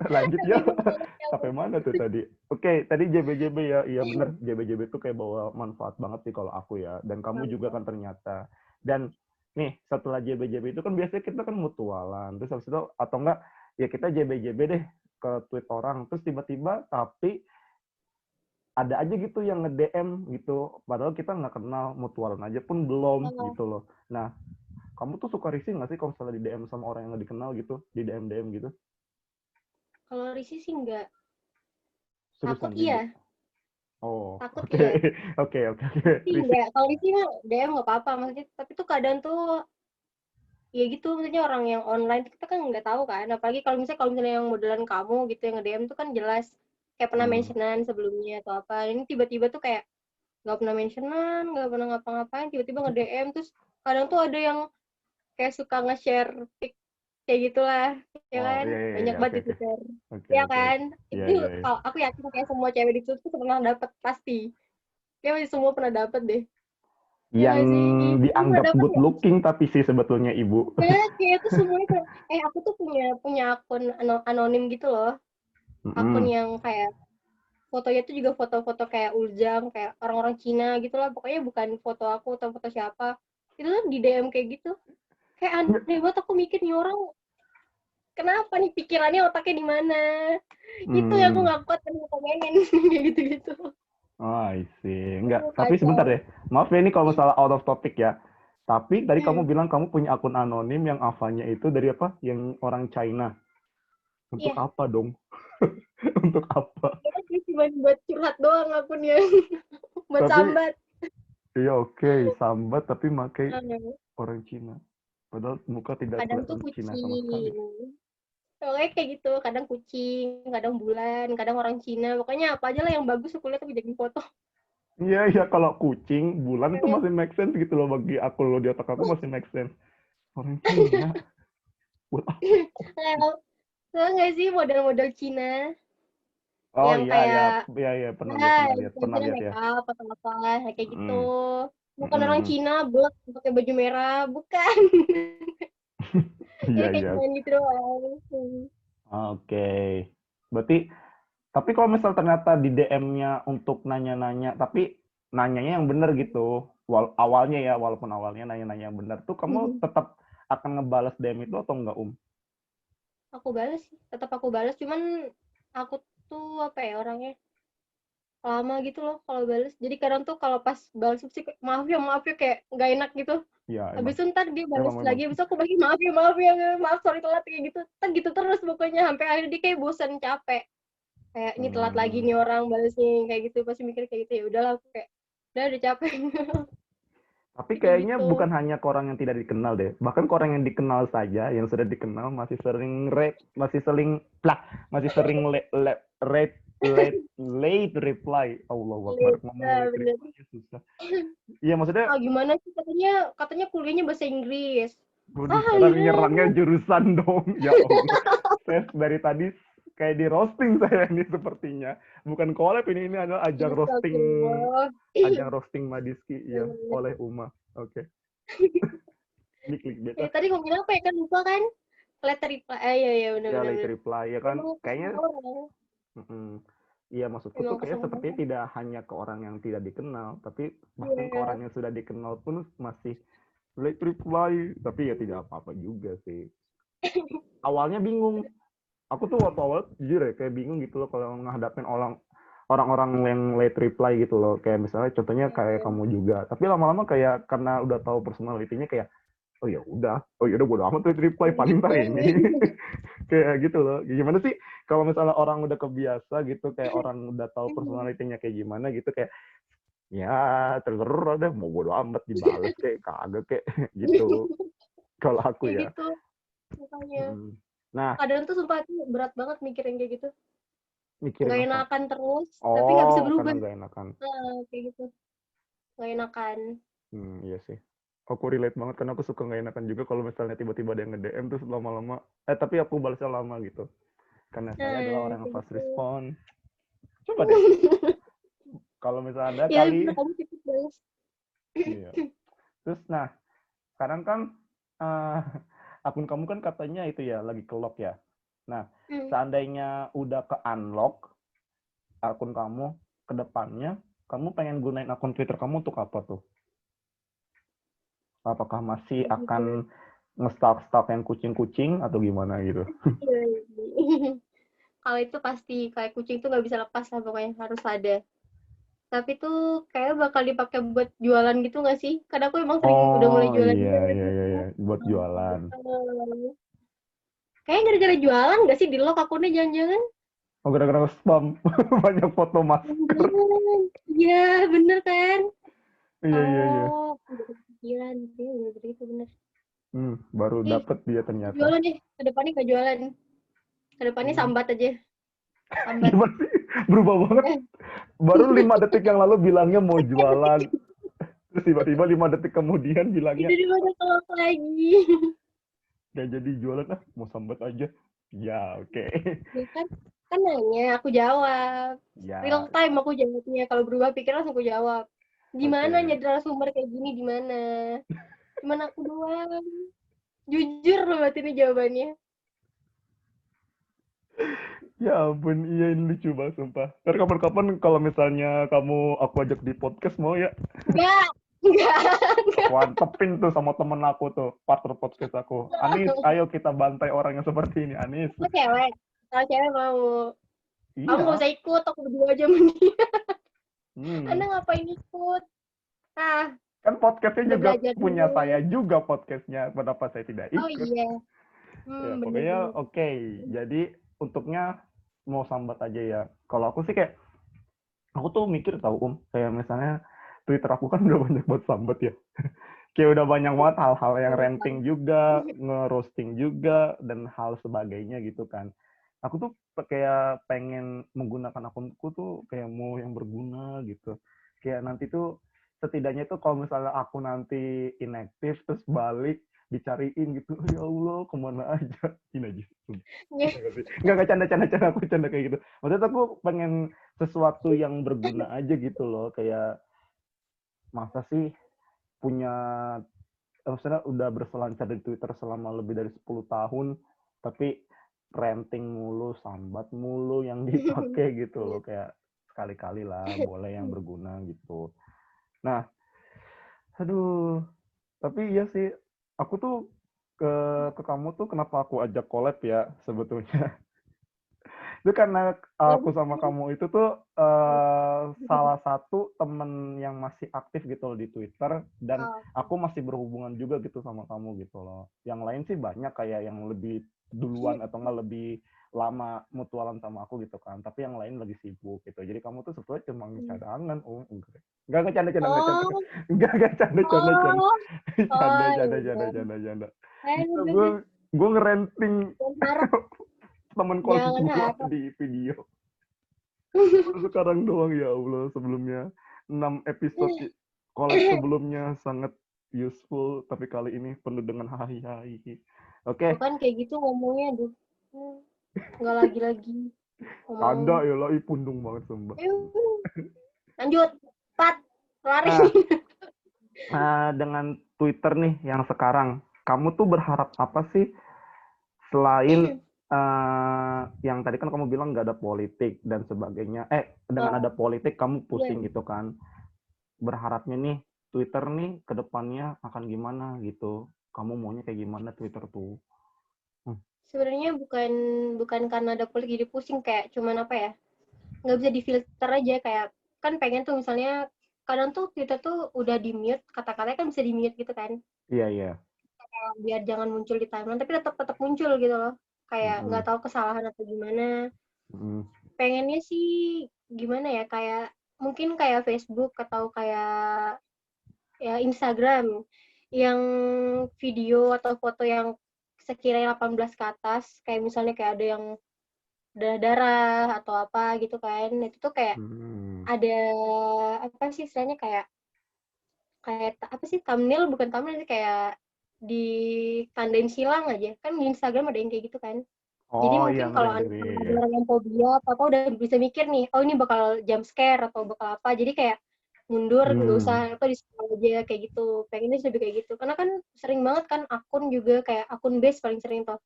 lanjut tapi yuk. gue banget ya Sampai mana tuh tadi? Oke, tadi JBJB ya. Iya bener, JBJB itu kayak bawa manfaat banget sih kalau aku ya. Dan kamu juga kan ternyata. Dan nih, setelah JBJB itu kan biasanya kita kan mutualan. Terus habis itu, atau enggak, ya kita JBJB deh ke tweet orang. Terus tiba-tiba, tapi ada aja gitu yang nge-DM gitu. Padahal kita nggak kenal, mutualan aja pun belum Oh, gitu loh. Nah, kamu tuh suka risih nggak sih kalau misalnya di DM sama orang yang nggak dikenal gitu? Di DM-DM gitu? kalau risih sih enggak. Takut Seriusan iya, bego? Oh, takut oke, iya. oke, oke, oke. Sih Risih. enggak. Kalau risih mah DM nggak apa-apa maksudnya. Tapi tuh kadang tuh ya gitu maksudnya orang yang online kita kan nggak tahu kan. Apalagi kalau misalnya yang modelan kamu gitu yang nge-DM tuh kan jelas kayak pernah Hmm. mentionan sebelumnya atau apa. Ini tiba-tiba tuh kayak nggak pernah mentionan, nggak pernah ngapa-ngapain, tiba-tiba nge-DM terus kadang tuh ada yang kayak suka nge-share pic kayak gitulah, ya Wow, kan? iya, iya, Banyak iya, banget oke, di oke, Twitter. oke, Ya oke, kan? oke. Iya, Itu iya, iya. kalau aku yakin kayak semua cewek di Twitter tuh pernah dapet pasti. Kayak masih semua pernah dapet deh. Ya Yang nggak sih? Kamu pernah dianggap dapet good nggak? looking tapi sih sebetulnya ibu. Ya, kayak itu semuanya kayak, aku tuh punya punya akun anonim gitu loh. Akun Mm-mm. yang kayak fotonya tuh juga foto-foto kayak Ujang, kayak orang-orang Cina gitu lah. Pokoknya bukan foto aku atau foto siapa. Itu tuh di DM kayak gitu. Kayak aneh banget aku mikir nih orang kenapa nih pikirannya otaknya di mana? Itu yang aku Hmm. nggak kuat kan komenin kayak gitu-gitu. Oh, I see. Enggak, Aduh, tapi sebentar kacau. deh. Maaf ya ini kalau misalnya out of topic ya. Tapi tadi kamu Hmm, bilang kamu punya akun anonim yang avalnya itu dari apa? Yang orang China. Untuk iya, apa dong? Untuk apa? itu sih cuma buat curhat doang akunnya, buat Tapi sambat. iya oke, sambat tapi pakai Hmm, orang Cina. Padahal muka tidak kadang tuh kelihatan Cina sama sekali. kucing. Pokoknya kayak gitu, kadang kucing, kadang bulan, kadang orang Cina. Pokoknya apa aja lah yang bagus aku lihat aku jadiin foto. Iya, iya kalau kucing, bulan tuh masih make sense gitu loh bagi aku loh di otak aku masih make sense. Orang Cina, buat apa kucing? Kayak tau nggak sih model-model Cina Oh yang iya, iya, kayak iya, iya, ya pernah misalnya lihat make ya. up atau apa kayak gitu. Mm, mm, Bukan orang mm. Cina blek pakai baju merah, bukan. Iya, Jadi kayak iya. cuman gitu doang. Oke. Berarti, tapi kalau misal ternyata di DM-nya untuk nanya-nanya, tapi nanyanya yang benar gitu, awalnya ya, walaupun awalnya nanya-nanya yang benar tuh, kamu tetap akan ngebales DM itu atau enggak, Aku balas sih, tetap aku balas. Cuman aku tuh apa ya orangnya lama gitu loh kalau balas. Jadi kadang tuh kalau pas balas sih kayak, maaf ya kayak nggak enak gitu. Ya, Habis emang. itu ntar dia balas Emang, lagi, memang. habis itu aku bagi maaf sorry telat kayak gitu. Ntar gitu terus pokoknya sampai akhirnya dia kayak bosan capek. Kayak ini telat lagi Hmm. nih orang balasnya kayak gitu pasti mikir kayak gitu ya udahlah aku kayak udah capek Tapi kayak kayaknya gitu. bukan hanya ke orang yang tidak dikenal deh. Bahkan ke orang yang dikenal saja, yang sudah dikenal masih sering masih sering late reply. Allahu Akbar, ngomong Nah, late bener. reply susah. Iya maksudnya, Ah gimana sih katanya kuliahnya bahasa Inggris. waduh Ah sekarang iya. nyerangnya jurusan dong. Ya Allah. Saya dari tadi kayak di roasting saya ini sepertinya. Bukan collab ini adalah Astagfirullah. ajang roasting Madiski ya Bener. oleh Uma. Oke. Ini clickbait Ya, ah. tadi ngomongin apa ya kan lupa kan? Letter reply. Iya iya Ya benar-benar. late reply ya kan Emang kayaknya kesel orang. iya maksudku tuh Emang kayak kesel sepertinya banget. tidak hanya ke orang yang tidak dikenal, tapi bahkan ke Iya. orang yang sudah dikenal pun masih late reply, tapi ya tidak apa-apa juga sih. Awalnya bingung, aku tuh waktu awal jujur ya kayak bingung gitu loh kalau ngadapin orang-orang yang late reply gitu loh, kayak misalnya contohnya kayak kamu juga, tapi lama-lama kayak karena udah tahu personalitinya kayak oh ya udah bodo amat late reply paling ntar ini kayak gitu loh. Gimana sih kalau misalnya orang udah kebiasa gitu, kayak orang udah tahu personalitinya kayak gimana gitu, kayak ya terserah deh mau bodo amat dibales kayak kagak kayak gitu kalau aku Kayak ya. gitu makanya. Nah, Kadang tuh sumpah itu berat banget mikirin kayak gitu. mikirin Nggak apa? enakan terus, tapi nggak bisa Oh, karena berubah. nggak enakan. Nah, kayak gitu. Nggak enakan. Iya sih. Aku relate banget karena aku suka nggak enakan juga kalau misalnya tiba-tiba ada yang nge-DM terus lama-lama tapi aku balasnya lama gitu. Karena saya adalah Nah, orang yang kayak fast gitu. respon. Coba deh kalau misalnya ada Ya, kali. kamu cepet banget. Iya. Terus nah, sekarang kan uh, akun kamu kan katanya itu ya lagi ke lock ya. Nah, Hmm. seandainya udah ke unlock akun kamu ke depannya, kamu pengen gunain akun Twitter kamu untuk apa tuh? Apakah masih Jujur. akan nge-stalk yang kucing-kucing atau gimana gitu? Iya, iya. Kalau itu pasti kayak kucing tuh nggak bisa lepas lah pokoknya harus ada. Tapi tuh kayak bakal dipakai buat jualan gitu nggak sih? Kadang aku emang sering udah mulai Oh jualan iya juga dari iya iya Twitter. iya buat jualan. Kayaknya gara-gara jualan nggak sih di lock akunnya jangan-jangan? Oh gara-gara spam banyak foto masker. Jangan. Iya, bener kan? Iya iya iya. Oh, udah kepikiran. Iya, bener itu bener. Baru Ih, dapet dia ternyata. jualan deh. Kedepannya nggak jualan. Kedepannya Hmm. sambat aja. Sambat. Gimana sih? Berubah banget. Udah. Baru 5 detik yang lalu bilangnya mau jualan. Terus tiba-tiba 5 detik kemudian bilangnya Itu di mana kelok lagi. gak jadi jualan mau sambat aja. Ya oke. Okay. Ya kan? Kan nanya, aku jawab. Real Ya time aku jawabnya. Kalau berubah pikiran langsung aku jawab. oke. Gimana Okay. nyari narasumber kayak gini di mana? Cuman aku doang. Jujur loh berarti ini jawabannya. Ya ampun, iya ini lucu banget sumpah. Ntar kapan-kapan kalau misalnya kamu aku ajak di podcast mau ya, Enggak. Enggak. aku antepin tuh sama temen aku tuh, partner podcast aku. Anis, ayo kita bantai orang yang seperti ini, Anis. Aku cewek. Kalau cewek mau. Kamu nggak Iya. usah ikut. Aku berdua aja mending. Anda Hmm. ngapain ikut? Ah, Kan podcastnya udah juga belajar punya saya dulu. juga podcastnya. Kenapa saya tidak Oh ikut? iya. Ya pokoknya Bener-bener. oke. Okay. Jadi untuknya mau sambat aja ya. Kalau aku sih kayak, aku tuh mikir tau kayak misalnya Twitter aku kan udah banyak buat sambat ya. Kayak udah banyak banget hal-hal yang ranting juga, nge-roasting juga, dan hal sebagainya gitu kan. Aku tuh kayak pengen menggunakan akunku tuh kayak mau yang berguna gitu. Kayak nanti tuh setidaknya tuh kalau misalnya aku nanti inaktif terus balik dicariin gitu, ya Allah kemana aja ini aja. Nggak canda-canda aku canda kayak gitu. Maksudnya aku pengen sesuatu yang berguna aja gitu loh, kayak masa sih punya maksudnya udah berselancar di Twitter selama lebih dari 10 tahun, tapi ranting mulu, sambat mulu yang dipakai gitu loh, kayak sekali-kali lah boleh yang berguna gitu. Nah, aduh, tapi iya sih, aku tuh ke kamu tuh kenapa aku ajak collab ya sebetulnya. Itu karena aku sama kamu itu tuh salah satu temen yang masih aktif gitu loh di Twitter, dan Oh, aku masih berhubungan juga gitu sama kamu gitu loh. Yang lain sih banyak kayak yang lebih duluan atau enggak lebih lama mutualan sama aku gitu kan, tapi yang lain lagi sibuk gitu. Jadi kamu tuh sebetulnya cuma cadangan. Oh enggak oh, enggak oh, oh, canda. iya. Gue Bener. gue ngerenting Jangan harap, temen kos jangan gue harap. di video. Baru sekarang doang ya Allah, sebelumnya 6 episode collab sebelumnya sangat useful, tapi kali ini penuh dengan hai. Oke. Bukan kayak gitu ngomongnya, aduh. Nggak lagi-lagi. Tanda ngomong. ya lah, pundung banget sumpah. Lanjut, 4, lari. Nah, dengan Twitter nih yang sekarang, kamu tuh berharap apa sih selain yang tadi kan kamu bilang nggak ada politik dan sebagainya. Dengan ada Oh, politik kamu iya. pusing gitu kan. Berharapnya nih Twitter nih ke depannya akan gimana gitu. Kamu maunya kayak gimana Twitter tuh? Sebenarnya bukan bukan karena ada politik jadi pusing, kayak cuman apa ya, nggak bisa difilter aja, kayak kan pengen tuh misalnya kadang tuh Twitter tuh udah di mute, kata-katanya kan bisa di mute gitu kan, Iya, iya. biar jangan muncul di timeline, tapi tetap tetap muncul gitu loh, kayak nggak Mm-mm. tahu kesalahan atau gimana. Mm-mm. Pengennya sih gimana ya, kayak mungkin kayak Facebook atau kayak ya Instagram yang video atau foto yang sekiranya 18 ke atas, kayak misalnya kayak ada yang darah-darah atau apa gitu kan, itu tuh kayak Hmm. ada apa sih istilahnya, kayak kayak apa sih, thumbnail, bukan thumbnail sih, kayak ditandain silang aja kan, di Instagram ada yang kayak gitu kan. Jadi Oh iya, mungkin ngeri kalau ngeri. Iya, ada iya. orang yang fobia apa udah bisa mikir nih, oh ini bakal jump scare atau bakal apa, jadi kayak mundur, nggak usah Hmm. apa, di scroll aja kayak gitu. Pengennya sih lebih kayak gitu, karena kan sering banget kan akun juga, kayak akun base paling sering tuh,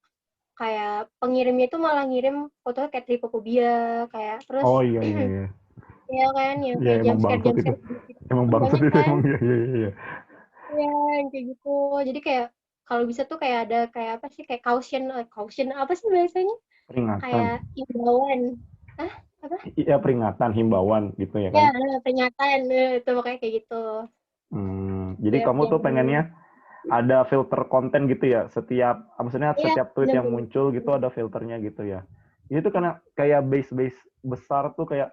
kayak pengirimnya itu malah ngirim fotonya kayak tripofobia, kayak terus Oh iya, iya, iya. ya kan yang Iya, kayak emang bangsat jump itu. scare gitu Emang kan bangsat banyak itu kan. emang. Iya, iya, iya. Iya, yang kayak gitu. Jadi kayak kalau bisa tuh kayak ada kayak apa sih, kayak caution, caution apa sih bahasanya? Peringatan. Kayak imbauan. Ah, apa? Iya, peringatan, himbauan gitu ya Ya, kan. peringatan, itu makanya kayak gitu. Jadi Biar kamu tuh jangan, pengennya ada filter konten gitu ya, maksudnya iya, setiap tweet yang bener-bener. muncul gitu ada filternya gitu ya. Itu karena kayak base besar tuh kayak,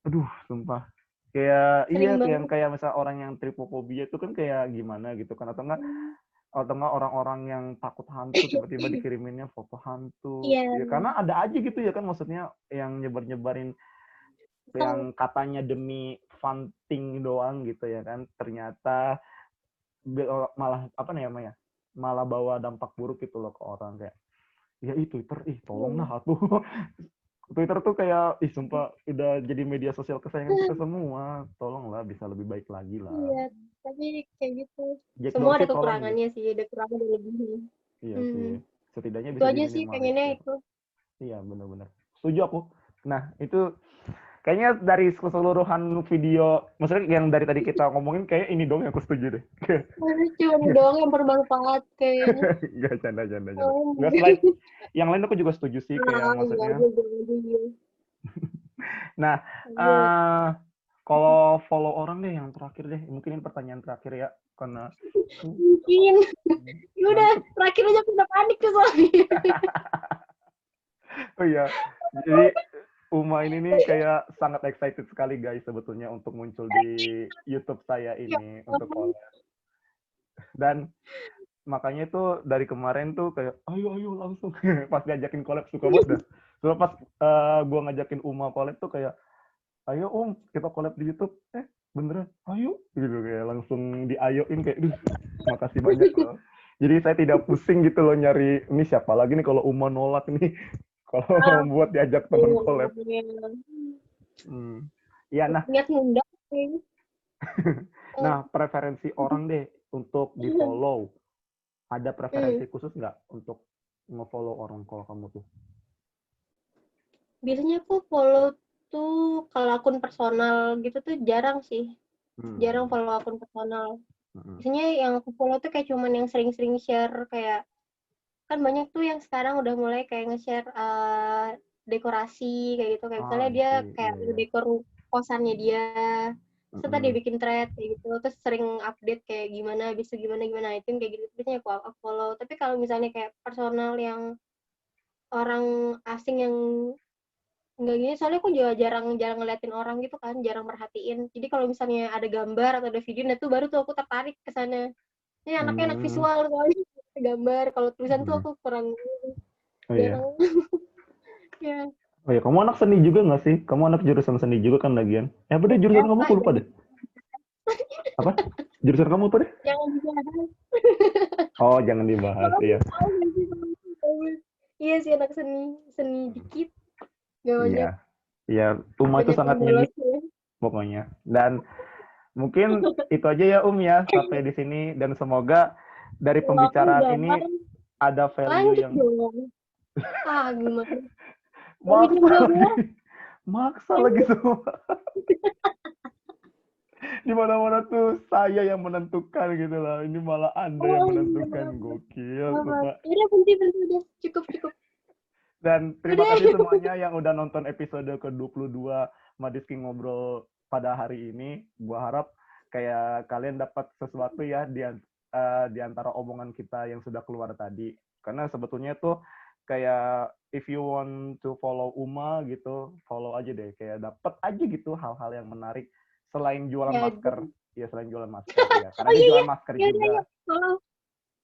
aduh, sumpah. Kayak iya, Sering yang banget. kayak misal orang yang tripofobia itu kan kayak gimana gitu kan, atau enggak orang-orang yang takut hantu tiba-tiba dikiriminnya foto hantu. Iya, Ya karena ada aja gitu ya kan, maksudnya yang nyebar-nyebarin kalau yang katanya demi funting doang gitu ya kan, ternyata malah apa namanya, malah bawa dampak buruk gitu loh ke orang, kayak ya Twitter tolong iya, nah aku. Twitter tuh kayak sumpah udah jadi media sosial kesayangan kita semua, tolonglah bisa lebih baik lagi lah. iya, tapi kayak gitu. Jack Semua ada Dorsey tolong gitu. kekurangannya sih, ada kekurangan dan lebihnya. Iya sih, Hmm. setidaknya Itu bisa aja sih pengennya diminimalisir. itu. Iya, benar-benar setuju aku. Nah itu kayaknya dari keseluruhan video, maksudnya yang dari tadi kita ngomongin, kayak ini dong yang aku setuju deh. Cuma doang yang bermanfaat kayaknya. Nggak, canda. Oh, Nggak, selain yang lain aku juga setuju sih, kayak iya maksudnya. juga juga. Nah, Lanjut. eh kalau follow orang deh yang terakhir deh, mungkin ini pertanyaan terakhir ya, karena Mungkin. Ya udah, ngantuk. terakhir aja aku udah panik tuh soalnya. Oh iya, jadi Uma ini nih kayak sangat excited sekali guys sebetulnya untuk muncul di YouTube saya Ya ini untuk ampun. collab. Dan makanya itu dari kemarin tuh kayak ayo langsung pas diajakin collab suka banget dah. Soalnya pas gua ngajakin Uma collab tuh kayak ayo kita collab di YouTube. Beneran ayo gitu, kayak langsung diayoin, kayak duh makasih banyak loh. Jadi saya tidak pusing gitu loh nyari ini siapa lagi nih kalau Uma nolak nih kalau buat diajak temen collab. Ampun. Hmm. Ya, nah, Niat ngundang kayaknya. nah preferensi orang deh untuk di follow. Ada Hmm. preferensi khusus nggak untuk nge-follow orang kalau kamu tuh? Biasanya aku follow tuh kalau akun personal gitu tuh jarang sih. Jarang Hmm. follow akun personal. Hmm. Biasanya yang aku follow tuh kayak cuman yang sering-sering share, kayak kan banyak tuh yang sekarang udah mulai kayak nge-share dekorasi kayak gitu, kayak Ah, misalnya I dia see. kayak Iya, iya. ngedekor kosannya dia, serta dia Mm-mm. bikin thread kayak gitu, terus sering update kayak gimana, bisa gimana gimana, itu yang kayak gitu biasanya aku follow. Tapi kalau misalnya kayak personal yang orang asing yang enggak gini, soalnya aku juga jarang jarang ngeliatin orang gitu kan, jarang merhatiin. Jadi kalau misalnya ada gambar atau ada video, nah tuh baru tuh aku tertarik ke sana. Ini anaknya anak Hmm. visual soalnya, gambar. Kalau tulisan tuh Hmm. aku kurang, Oh iya. jarang. Ya, Oh iya, kamu anak seni juga nggak sih? Kamu anak jurusan seni juga kan lagian? Apa deh jurusan kamu? apa Aku lupa jangan deh. Apa? Jurusan kamu apa deh? jangan dibahas. Oh, jangan dibahas. Kamu Iya. tahu nggak sih kalau itu? Iya sih, anak seni seni dikit. Gak banyak, Iya, iya, Uma itu banyak yang sangat bolos nyengit ya. pokoknya. Dan mungkin itu aja ya ya sampai di sini dan semoga dari Kalau aku pembicaraan udah ini ada value lanjut yang dong. Ah, gimana? Baru jam maksa 12. lagi, maksa lagi semua. Di mana-mana tuh saya yang menentukan gitu lah. Ini malah Anda yang Oh menentukan. iya. Gokil, Oh, sumpah. udah berhenti udah cukup cukup. Dan terima kasih Udah. semuanya yang udah nonton episode ke-22 Madiski Ngobrol pada hari ini. Gua harap kayak kalian dapat sesuatu ya di antara omongan kita yang sudah keluar tadi. Karena sebetulnya tuh kayak if you want to follow Uma gitu, follow aja deh. Kayak dapat aja gitu hal-hal yang menarik selain jualan Ya, masker. Ya selain jualan masker ya. Karena oh dia iya iya. jualan masker Ya udah juga. yuk. Kalau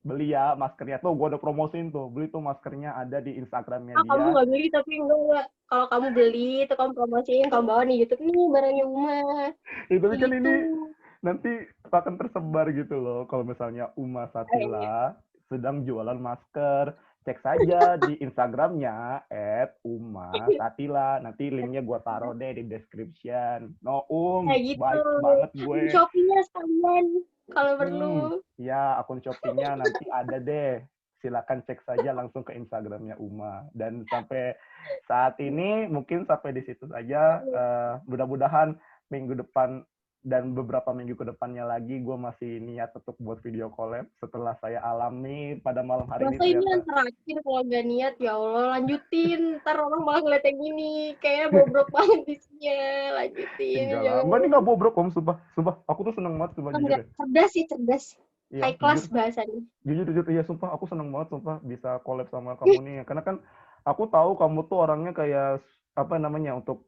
Beli ya maskernya tuh, gue udah promosiin tuh, beli tuh maskernya ada di Instagramnya kamu dia. nggak beli tapi enggak. Kalau kamu beli itu kamu promosiin, kamu bawa nih YouTube nih barangnya Uma. Tapi kan Gitu. ini nanti akan tersebar gitu loh, kalau misalnya Uma Eh, Satila sedang jualan masker, cek saja di Instagramnya @uma_satila, nanti linknya gue taruh deh di description. No kayak gitu. baik banget gue. Shopee-nya sekalian kalau perlu. Ya, akun Shopee-nya nanti ada deh. Silakan cek saja langsung ke Instagramnya Uma. Dan sampai saat ini mungkin sampai di situ saja. Mudah-mudahan minggu depan dan beberapa minggu ke depannya lagi gue masih niat untuk buat video collab setelah saya alami pada malam hari ini Masa ini yang ternyata. terakhir kalau gak niat, ya Allah lanjutin. Ntar orang malah ngeliat yang gini. Kayaknya bobrok banget isinya. Lanjutin. Enggak lah. Enggak, ini Jangan. enggak bobrok om, sumpah. Sumpah, aku tuh seneng banget, sumpah jujur Enggak, ya. cerdas sih, cerdas. Iya, High jujur. class bahasanya. Jujur iya sumpah aku seneng banget sumpah bisa collab sama kamu nih karena kan aku tahu kamu tuh orangnya kayak apa namanya untuk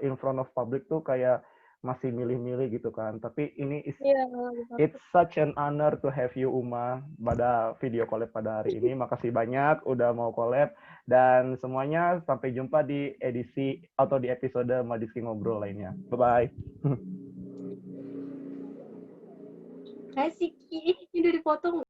in front of public tuh kayak masih milih-milih gitu kan tapi ini Iya, it's such an honor to have you Uma pada video collab pada hari ini. Makasih banyak udah mau collab dan semuanya sampai jumpa di edisi atau di episode Madiski Ngobrol lainnya. Bye bye. asik. Ini udah dipotong.